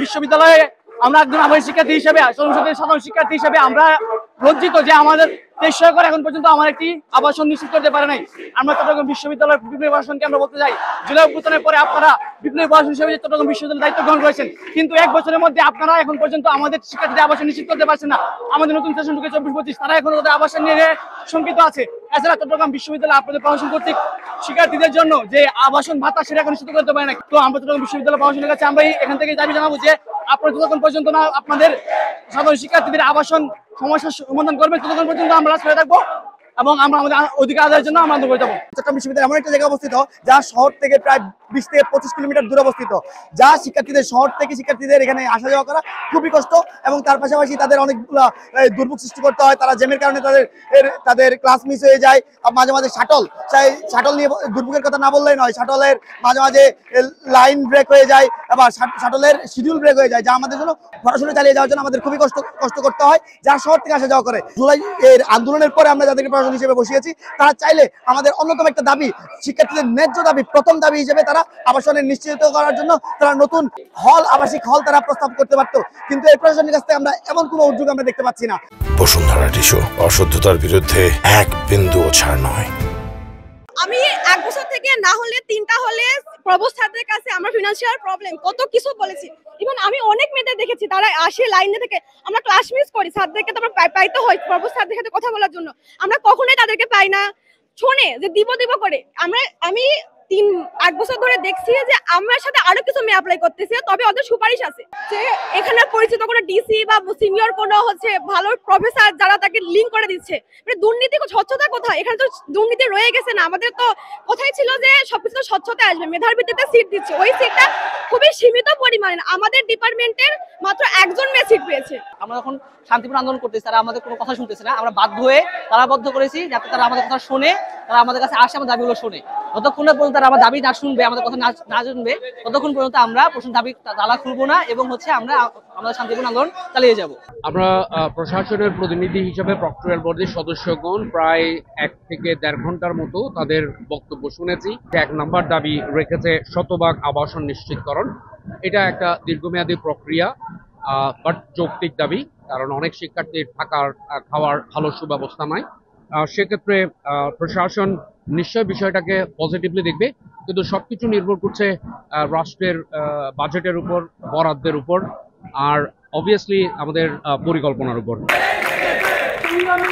বিশ্ববিদ্যালয়ে আমরা একজন আবাসিক শিক্ষার্থী হিসেবে, সংসদের সাধারণ শিক্ষার্থী হিসেবে আমরা লজ্জিত যে আমাদের 23 সরকার এখন পর্যন্ত আমার একটি আবাসন নিশ্চিত করতে পারে নাই। আমরা চট্টগ্রাম বিশ্ববিদ্যালয়ের বিপ্লবী প্রশাসনকে আমরা বলতে চাই, জুলাই অভ্যুত্থানের পরে আপনারা বিপ্লবী প্রশাসন হিসেবে চট্টগ্রাম বিশ্ববিদ্যালয়ের দায়িত্ব গ্রহণ করেছেন, কিন্তু 1 বছরের মধ্যে আপনারা এখন পর্যন্ত আমাদের শিক্ষার্থীদের আবাসন নিশ্চিত করতে পারছেন না। আমাদের নতুন সেশন ঢুকে 24-25 তারা এখন ওদের আবাসন নিয়ে শঙ্কিত আছে। এছাড়া চট্টগ্রাম বিশ্ববিদ্যালয় আপনাদের প্রশাসন কর্তৃক শিক্ষার্থীদের জন্য যে আবাসন ভাতা সেটা এখন নিশ্চিত করতে পারে না। তো আমরা চট্টগ্রাম বিশ্ববিদ্যালয় প্রশাসনের কাছে আমরা এখান থেকে দাবি জানাবো যে আপনারা যতক্ষণ পর্যন্ত না আপনাদের সাধারণ শিক্ষার্থীদের আবাসন সমস্যার সমাধান করবেন ততক্ষণ পর্যন্ত আমরা রাস্তায় থাকবো এবং আমরা আমাদের অধিকার আদায়ের জন্য আমরা আন্দোলন করে যাবো। চট্টগ্রাম বিশ্ববিদ্যালয় এমন একটা জায়গায় অবস্থিত যা শহর থেকে প্রায় 20 থেকে 25 কিলোমিটার দূরে অবস্থিত, যা শিক্ষার্থীদের শহর থেকে শিক্ষার্থীদের এখানে আসা যাওয়া করা খুবই কষ্ট এবং তার পাশাপাশি তাদের অনেকগুলো দুর্ভোগ সৃষ্টি করতে হয়। তারা জ্যামের কারণে তাদের ক্লাস মিস হয়ে যায়। মাঝে মাঝে শাটল নিয়ে দুর্ভোগের কথা না বললেই নয়, শাটলের মাঝে মাঝে লাইন ব্রেক হয়ে যায়, আবার শাটলের শিডিউল ব্রেক হয়ে যায়, যা আমাদের জন্য পড়াশোনা চালিয়ে যাওয়ার জন্য আমাদের খুবই কষ্ট করতে হয়, যারা শহর থেকে আসা যাওয়া করে। জুলাই এর আন্দোলনের পরে আমরা যাদেরকে প্রশাসন হিসেবে বসিয়েছি, তারা চাইলে আমাদের অন্যতম একটা দাবি, শিক্ষার্থীদের ন্যায্য দাবি, প্রথম দাবি হিসেবে তারা আবাসনের নিশ্চিত করার জন্য তারা নতুন আবাসিক হল তারা প্রস্তাব করতে পারত, কিন্তু এই প্রশাসনের কাছ থেকে আমরা এমন কোনো উদ্যোগ আমরা দেখতে পাচ্ছি না। বসুন্ধরা টিস্যু অশুদ্ধতার বিরুদ্ধে এক বিন্দুও ছাড় নয়। আমি 1 বছর থেকে না হলে 3টা হলে প্রবস্থাদের কাছে আমরা ফিনান্সিয়াল প্রবলেম কত কিছু বলেছি। ইভেন আমি অনেক মেয়েদের দেখেছি তারা আসে লাইনে থেকে, আমরা ক্লাস মিস করি, স্যারদেরকে তো আমরা পাইতে হয় প্রবস্থাদের সাথে কথা বলার জন্য, আমরা কখনোই তাদেরকে পাই না। শোনে যে দিব করে আমি 8 বছর ধরে দেখছি যে আমার সাথে আরো কিছু মেয়ে অ্যাপ্লাই করতেছে, তবে ওদের সুপারিশ আছে যে এখানে পরিচিত কোনো ডিসি বা সিনিয়র কোনো ভালো প্রফেসর যারা তাকে লিঙ্ক করে দিচ্ছে। মানে দুর্নীতি স্বচ্ছতা কোথায়? এখানে তো দুর্নীতি রয়ে গেছে না। আমাদের তো কোথায় ছিল যে সবকিছু স্বচ্ছতা আসবে, মেধার ভিত্তিতে সিট দিচ্ছে, ওই সিটটা খুবই সীমিত পরিমাণে। আমাদের ডিপার্টমেন্টের মাত্র 1জন মেয়ে সিট পেয়েছে। আমরা যখন শান্তিপূর্ণ আন্দোলন করতেছি তারা আমাদের কোনো কথা শুনতেছে না, আমরা বাধ্য হয়ে তারাবদ্ধ করেছি যাতে তারা আমাদের কথা শোনে, তারা আমাদের কাছে আসে, আমার দাবিগুলো শোনে। যতক্ষণ পর্যন্ত তারা আমার দাবি না শুনবে, আমাদের কথা না শুনবে, ততক্ষণ পর্যন্ত আমরা প্রশ্ন দাবি তালা খুলবো না এবং আমরা আমাদের শান্তিপূর্ণ আন্দোলন চালিয়ে যাব। আমরা প্রশাসনের প্রতিনিধি হিসেবে প্রক্টরিয়াল বোর্ডের সদস্যগণ প্রায় 1 থেকে 1.5 ঘন্টার মতো তাদের বক্তব্য শুনেছি। 1 নম্বর দাবি রেখেছে শতভাগ আবাসন নিশ্চিতকরণ। এটা একটা দীর্ঘমেয়াদী প্রক্রিয়া, বাট যৌক্তিক দাবি, কারণ অনেক শিক্ষার্থীর থাকার খাওয়ার ভালো সুব্যবস্থা নাই। সেক্ষেত্রে প্রশাসন নিশ্চয় বিষয়টাকে পজিটিভলি দেখবে, কিন্তু সবকিছু নির্ভর করছে রাষ্ট্রের বাজেটের উপর, বরাদ্দের উপর, আর অবভিয়াসলি আমাদের পরিকল্পনার উপর। ভালো